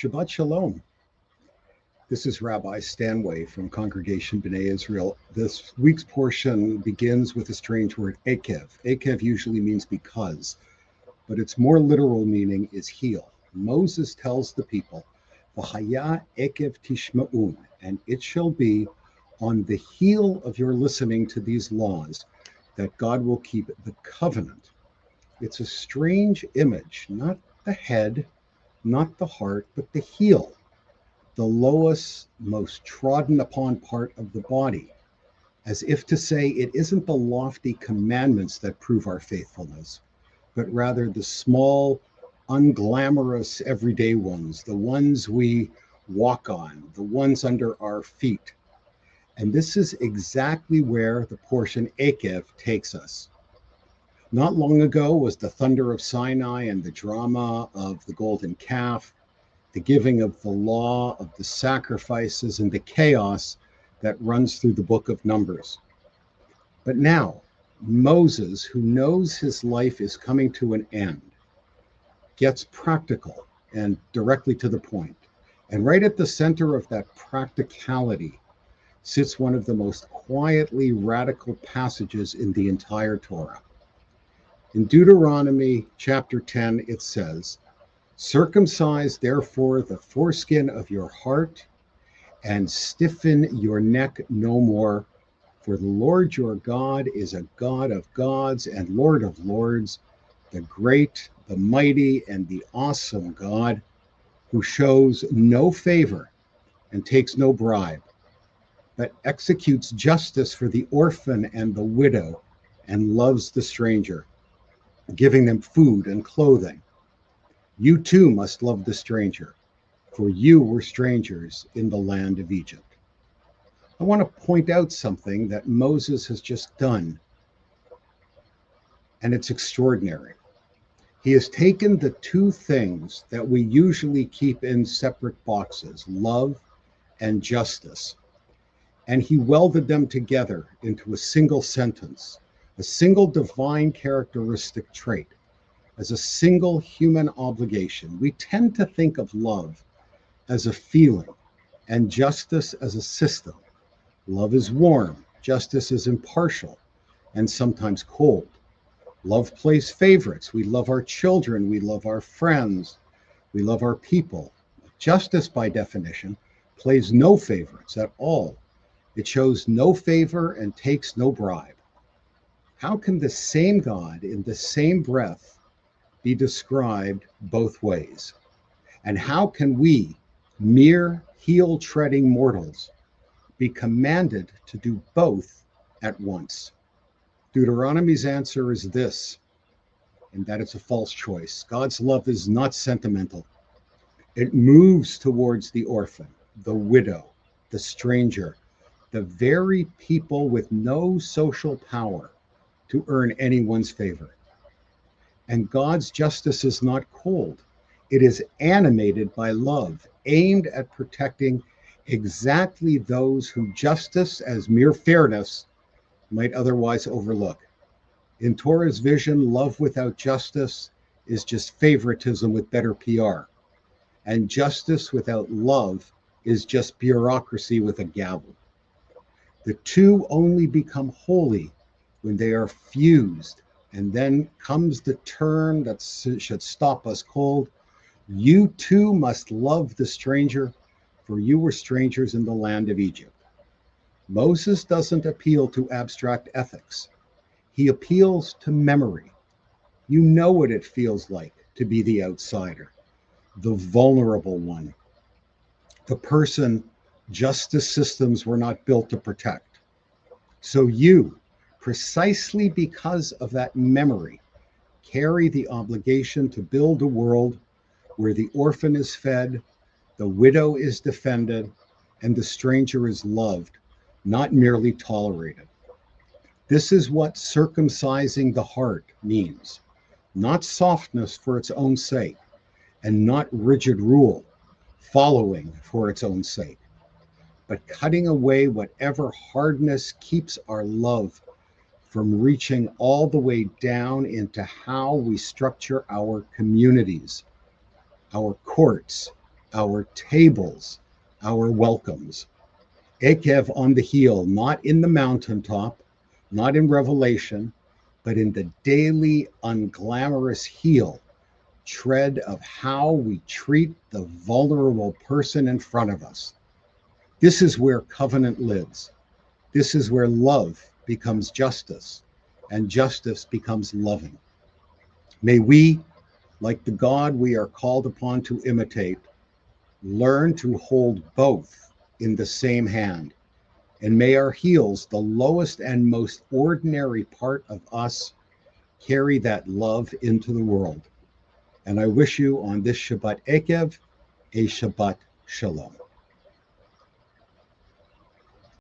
Shabbat Shalom. This is Rabbi Stanway from Congregation B'nai Israel. This week's portion begins with a strange word, Eikev. Eikev usually means because, but its more literal meaning is heel. Moses tells the people, V'haya Eikev tishma'un, and it shall be on the heel of your listening to these laws that God will keep the covenant. It's a strange image, not the head, not the heart, but the heel, the lowest, most trodden upon part of the body, as if to say it isn't the lofty commandments that prove our faithfulness, but rather the small, unglamorous, everyday ones, the ones we walk on, the ones under our feet. And this is exactly where the portion Eikev takes us. Not long ago was the thunder of Sinai and the drama of the golden calf, the giving of the law, of the sacrifices, and the chaos that runs through the book of Numbers. But now, Moses, who knows his life is coming to an end, gets practical and directly to the point. And right at the center of that practicality sits one of the most quietly radical passages in the entire Torah. In Deuteronomy chapter 10, it says, "Circumcise therefore the foreskin of your heart and stiffen your neck no more, for the Lord your God is a God of gods and Lord of lords, the great, the mighty, and the awesome God, who shows no favor and takes no bribe, but executes justice for the orphan and the widow and loves the stranger, giving them food and clothing. You too must love the stranger, for you were strangers in the land of Egypt." I want to point out something that Moses has just done, and it's extraordinary. He has taken the two things that we usually keep in separate boxes, love and justice, and he welded them together into a single sentence, a single divine characteristic trait, as a single human obligation. We tend to think of love as a feeling and justice as a system. Love is warm, justice is impartial and sometimes cold. Love plays favorites. We love our children, we love our friends, we love our people. Justice, by definition, plays no favorites at all. It shows no favor and takes no bribe. How can the same God in the same breath be described both ways? And how can we, mere heel-treading mortals, be commanded to do both at once? Deuteronomy's answer is this, and that it's a false choice. God's love is not sentimental. It moves towards the orphan, the widow, the stranger, the very people with no social power to earn anyone's favor. And God's justice is not cold. It is animated by love, aimed at protecting exactly those who justice, as mere fairness, might otherwise overlook. In Torah's vision, love without justice is just favoritism with better PR. And justice without love is just bureaucracy with a gavel. The two only become holy when they are fused, and then comes the turn that should stop us cold. You too must love the stranger, for you were strangers in the land of Egypt. Moses doesn't appeal to abstract ethics. He appeals to memory. You know what it feels like to be the outsider, the vulnerable one, the person justice systems were not built to protect. So you, precisely because of that memory, carry the obligation to build a world where the orphan is fed, the widow is defended, and the stranger is loved, not merely tolerated. This is what circumcising the heart means, not softness for its own sake, and not rigid rule, following for its own sake, but cutting away whatever hardness keeps our love from reaching all the way down into how we structure our communities, our courts, our tables, our welcomes. Eikev on the heel, not in the mountaintop, not in revelation, but in the daily unglamorous heel tread of how we treat the vulnerable person in front of us. This is where covenant lives. This is where love becomes justice and justice becomes loving. May we, like the God we are called upon to imitate, learn to hold both in the same hand. And may our heels, the lowest and most ordinary part of us, carry that love into the world. And I wish you on this Shabbat Eikev a Shabbat Shalom.